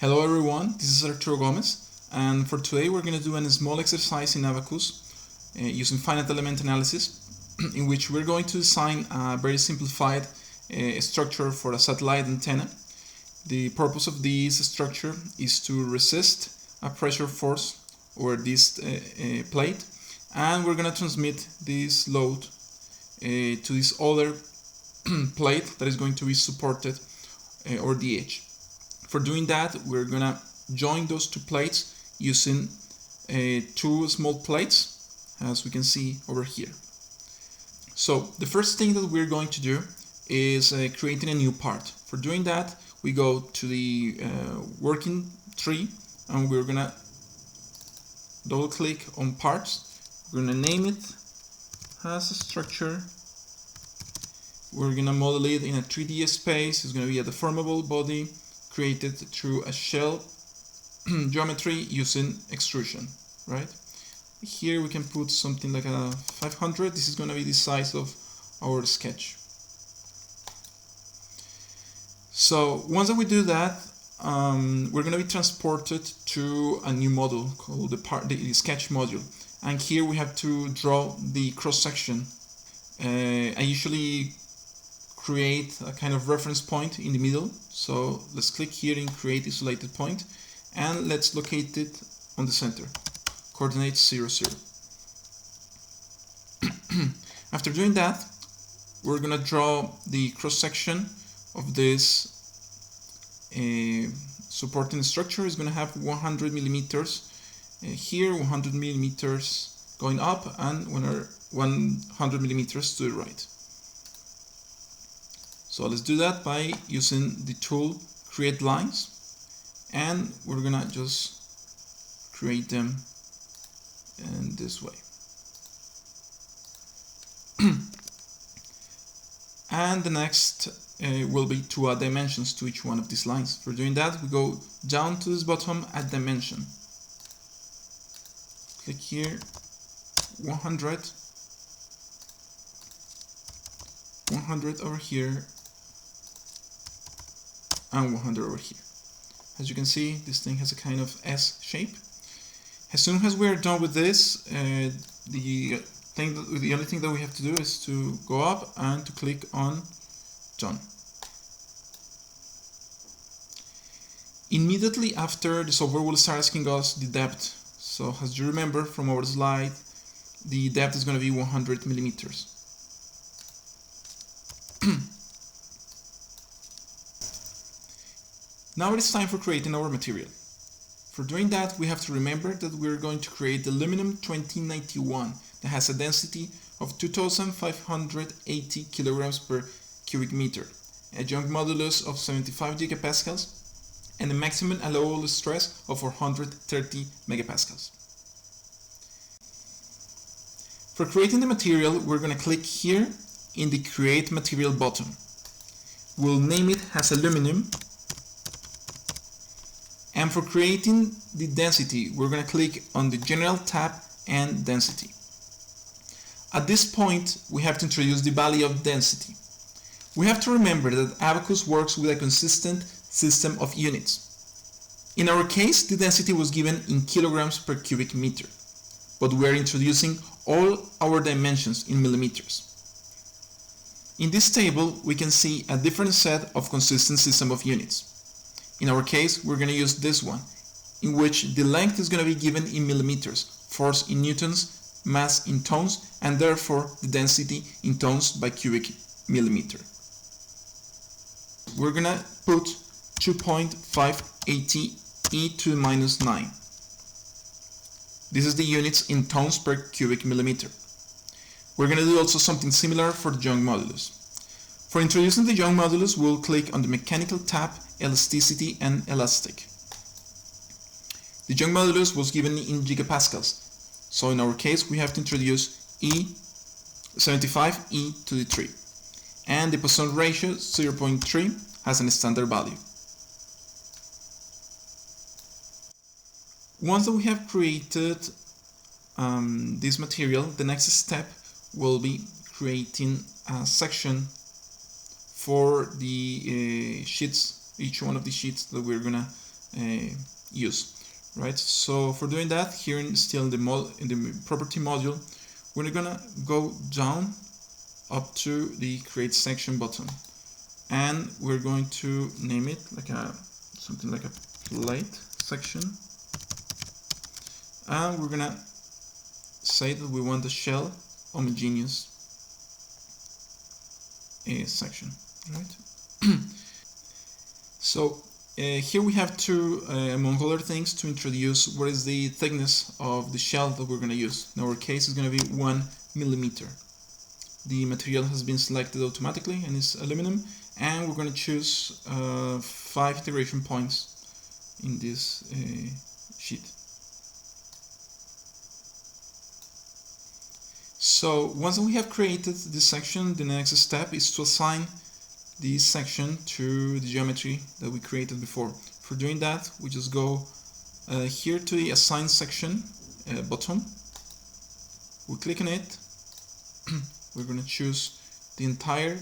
Hello everyone, this is Arturo Gomez, and for today we're going to do a small exercise in Abaqus using finite element analysis in which we're going to design a very simplified structure for a satellite antenna. The purpose of this structure is to resist a pressure force over this plate, and we're going to transmit this load to this other plate that is going to be supported over the edge. For doing that, we're gonna join those two plates using two small plates, as we can see over here. So the first thing that we're going to do is creating a new part. For doing that, we go to the working tree and we're gonna double click on parts. We're gonna name it as a structure. We're gonna model it in a 3D space. It's gonna be a deformable body created through a shell geometry using extrusion, right? Here we can put something like a 500. This is going to be the size of our sketch. So once that we do that, we're going to be transported to a new model called the sketch module, and here we have to draw the cross section. I usually create a kind of reference point in the middle, so let's click here in create isolated point and let's locate it on the center, coordinates 0, 0. After doing that, we're gonna draw the cross section of this supporting structure. Is gonna have 100 millimeters here, 100 millimeters going up, and 100 millimeters to the right. So let's do that by using the tool create lines, and we're gonna just create them in this way. And the next will be to add dimensions to each one of these lines. For doing that, we go down to this bottom, add dimension. Click here, 100, 100 over here, and 100 over here. As you can see, this thing has a kind of S shape. As soon as we are done with this, the only thing that we have to do is to go up and to click on done. Immediately after, the software will start asking us the depth. So as you remember from our slide, the depth is going to be 100 millimeters. Now it is time for creating our material. For doing that, we have to remember that we're going to create the aluminum 2091 that has a density of 2,580 kilograms per cubic meter, a Young modulus of 75 gigapascals, and a maximum allowable stress of 430 megapascals. For creating the material, we're going to click here in the Create Material button. We'll name it as aluminum. And for creating the density, we're going to click on the General tab and Density. At this point, we have to introduce the value of density. We have to remember that Abaqus works with a consistent system of units. In our case, the density was given in kilograms per cubic meter, but we are introducing all our dimensions in millimeters. In this table, we can see a different set of consistent system of units. In our case, we're going to use this one, in which the length is going to be given in millimeters, force in newtons, mass in tons, and therefore the density in tons by cubic millimeter. We're going to put 2.580 e to the minus 9. This is the units in tons per cubic millimeter. We're going to do also something similar for the Young modulus. For introducing the Young modulus, we'll click on the Mechanical tab, Elasticity and Elastic. The Young modulus was given in gigapascals, so in our case we have to introduce 75 e to the 3, and the Poisson ratio 0.3 has a standard value. Once that we have created this material, the next step will be creating a section for the sheets, each one of the sheets that we're gonna use, right? So for doing that, here in the property module, we're gonna go down up to the create section button, and we're going to name it like something like a plate section, and we're gonna say that we want the shell homogeneous section, right? So here we have to, among other things, to introduce what is the thickness of the shell that we're going to use. In our case, it's going to be 1 millimeter. The material has been selected automatically and is aluminum, and we're going to choose 5 integration points in this sheet. So once we have created this section, the next step is to assign this section to the geometry that we created before. For doing that, we just go here to the assign section button. We click on it. We're going to choose the entire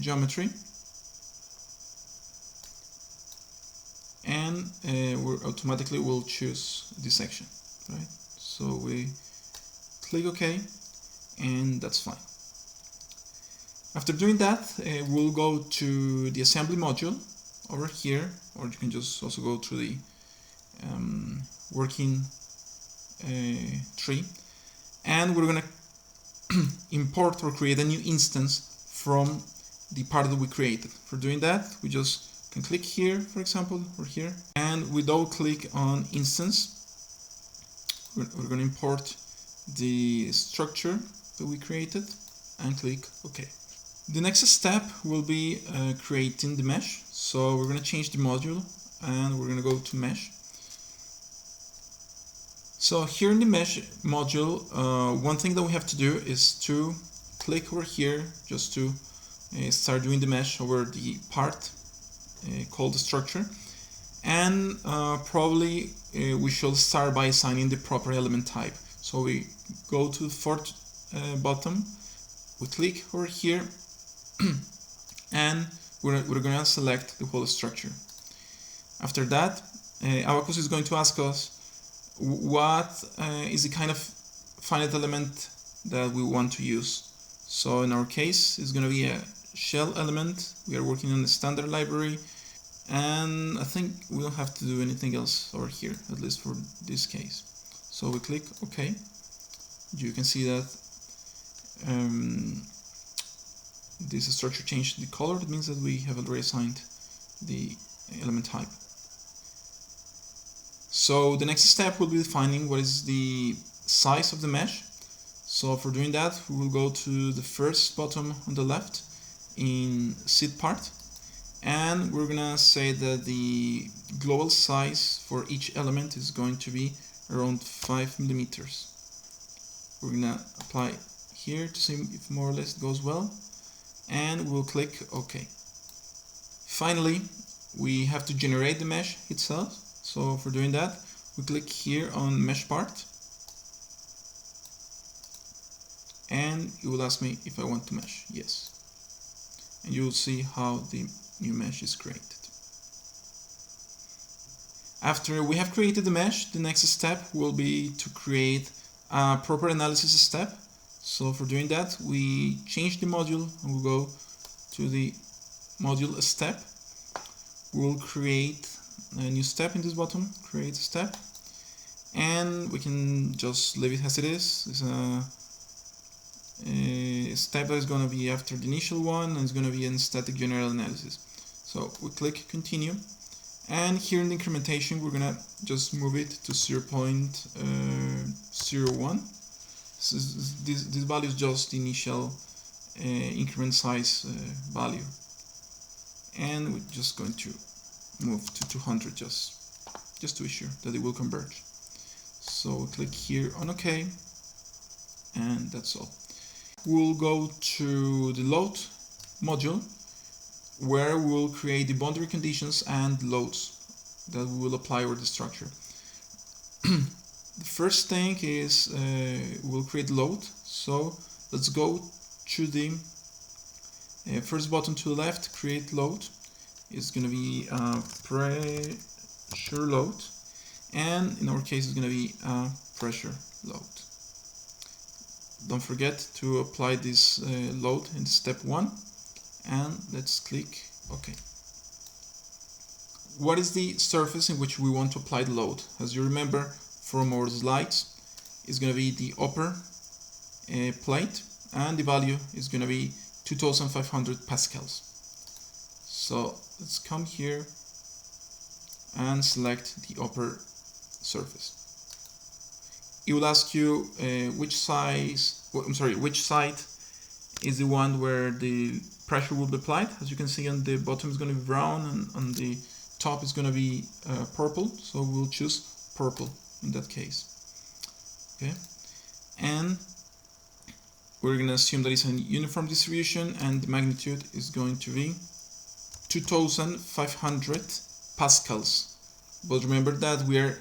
geometry, and we automatically will choose this section, right? So we click OK, and that's fine. After doing that, we'll go to the assembly module over here, or you can just also go to the working tree, and we're gonna import or create a new instance from the part that we created. For doing that, we just can click here, for example, or here, and we double click on instance. We're gonna import the structure that we created and click OK. The next step will be creating the mesh. So we're going to change the module and we're going to go to mesh. So here in the mesh module, one thing that we have to do is to click over here just to start doing the mesh over the part called the structure. And probably we should start by assigning the proper element type. So we go to the fourth bottom, we click over here, and we're going to select the whole structure. After that, Abaqus is going to ask us what is the kind of finite element that we want to use. So in our case, it's going to be a shell element. We are working on the standard library, and I think we don't have to do anything else over here, at least for this case. So we click OK. You can see that this structure changed the color. It means that we have already assigned the element type. So the next step will be defining what is the size of the mesh. So for doing that, we will go to the first bottom on the left in seed part, and we're gonna say that the global size for each element is going to be around 5 millimeters. We're gonna apply here to see if more or less it goes well, and we'll click OK. Finally, we have to generate the mesh itself. So for doing that, we click here on mesh part, and it will ask me if I want to mesh. Yes. And you will see how the new mesh is created. After we have created the mesh, the next step will be to create a proper analysis step. So for doing that, we change the module and we'll go to the module step. We'll create a new step in this bottom, create a step, and we can just leave it as it is. It's a step that is going to be after the initial one, and it's going to be a static general analysis. So we click continue, and here in the incrementation we're going to just move it to 0.01. This value is just the initial increment size value, and we're just going to move to 200 just to be sure that it will converge. So we click here on OK, and that's all. We'll go to the load module, where we'll create the boundary conditions and loads that we will apply over the structure. The first thing is we'll create load. So let's go to the first button to the left, create load. It's going to be sure load, and in our case it's going to be a pressure load. Don't forget to apply this load in step 1, and let's click OK. What is the surface in which we want to apply the load? As you remember from our slides, it's going to be the upper plate, and the value is going to be 2500 pascals. So let's come here and select the upper surface. It will ask you which side is the one where the pressure will be applied. As you can see, on the bottom is going to be brown, and on the top is going to be purple. So we'll choose purple in that case. Okay, and we're going to assume that it's a uniform distribution, and the magnitude is going to be 2500 pascals. But remember that we are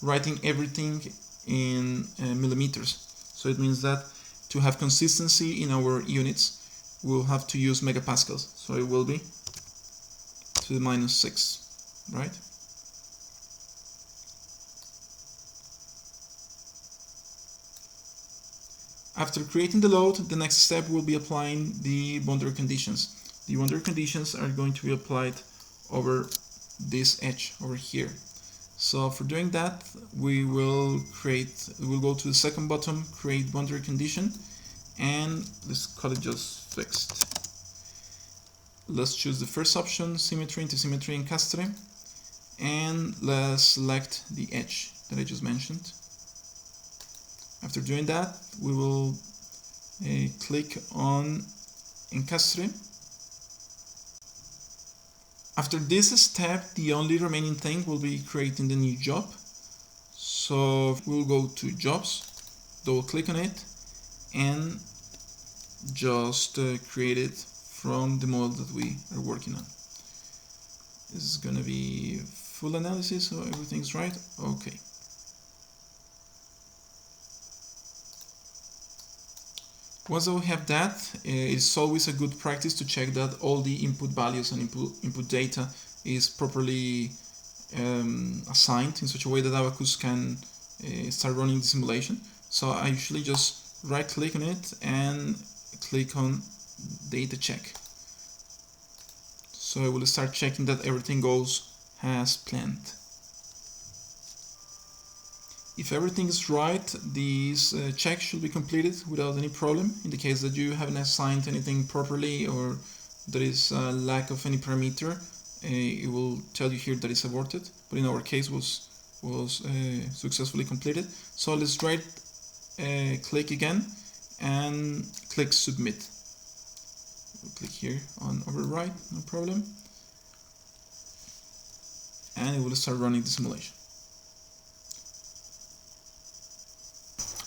writing everything in millimeters, so it means that to have consistency in our units we'll have to use megapascals, so it will be to the -6, right? After creating the load, the next step will be applying the boundary conditions. The boundary conditions are going to be applied over this edge over here. So for doing that, we'll go to the second button, create boundary condition, and let's call it just fixed. Let's choose the first option, symmetry, anti-symmetry, and castre, and let's select the edge that I just mentioned. After doing that, we will click on encastre. After this step, the only remaining thing will be creating the new job. So we'll go to jobs, double click on it, and just create it from the model that we are working on. This is going to be full analysis, so everything's right. Okay. Once we have that, it's always a good practice to check that all the input values and input data is properly assigned in such a way that Abaqus can start running the simulation. So I usually just right click on it and click on data check. So I will start checking that everything goes as planned. If everything is right, this check should be completed without any problem. In the case that you haven't assigned anything properly or there is a lack of any parameter, it will tell you here that it's aborted, but in our case was successfully completed. So let's right click again and click submit. We'll click here on override, no problem, and it will start running the simulation.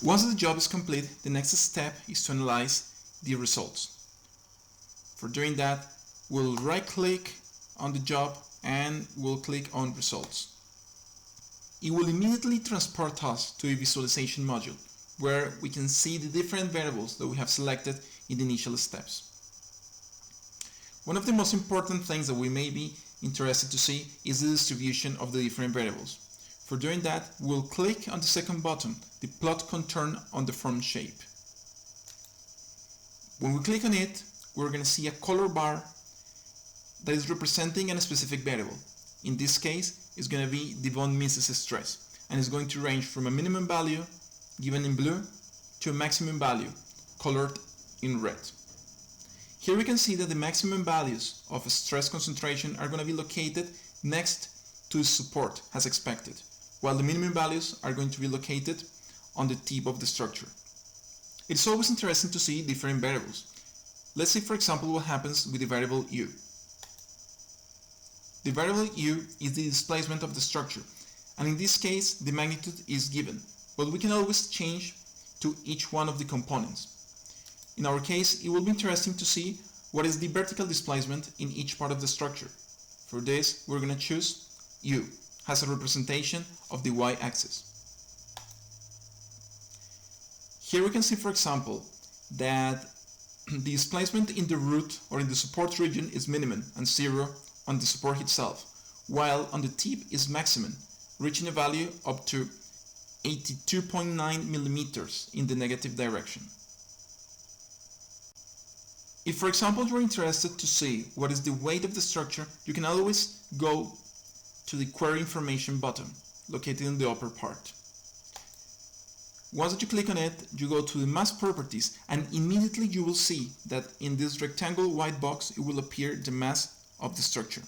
Once the job is complete, the next step is to analyze the results. For doing that, we'll right click on the job and we'll click on results. It will immediately transport us to a visualization module where we can see the different variables that we have selected in the initial steps. One of the most important things that we may be interested to see is the distribution of the different variables. For doing that, we'll click on the second button, the plot contour on the form shape. When we click on it, we're going to see a color bar that is representing a specific variable. In this case, it's going to be the von Mises stress, and it's going to range from a minimum value, given in blue, to a maximum value, colored in red. Here we can see that the maximum values of stress concentration are going to be located next to support, as expected, while the minimum values are going to be located on the tip of the structure. It's always interesting to see different variables. Let's see, for example, what happens with the variable u. The variable u is the displacement of the structure, and in this case the magnitude is given, but we can always change to each one of the components. In our case, it will be interesting to see what is the vertical displacement in each part of the structure. For this, we're going to choose u as a representation of the y-axis. Here we can see, for example, that the displacement in the root or in the support region is minimum and 0 on the support itself, while on the tip is maximum, reaching a value up to 82.9 millimeters in the negative direction. If, for example, you're interested to see what is the weight of the structure, you can always go to the Query Information button, located in the upper part. Once that you click on it, you go to the Mass Properties, and immediately you will see that in this rectangle white box, it will appear the mass of the structure.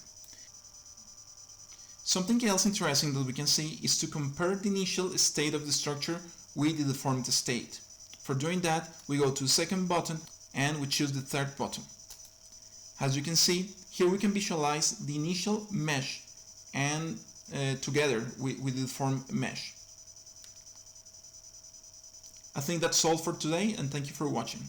Something else interesting that we can see is to compare the initial state of the structure with the deformity state. For doing that, we go to the second button and we choose the third button. As you can see, here we can visualize the initial mesh and together with the deformed mesh. I think that's all for today, and thank you for watching.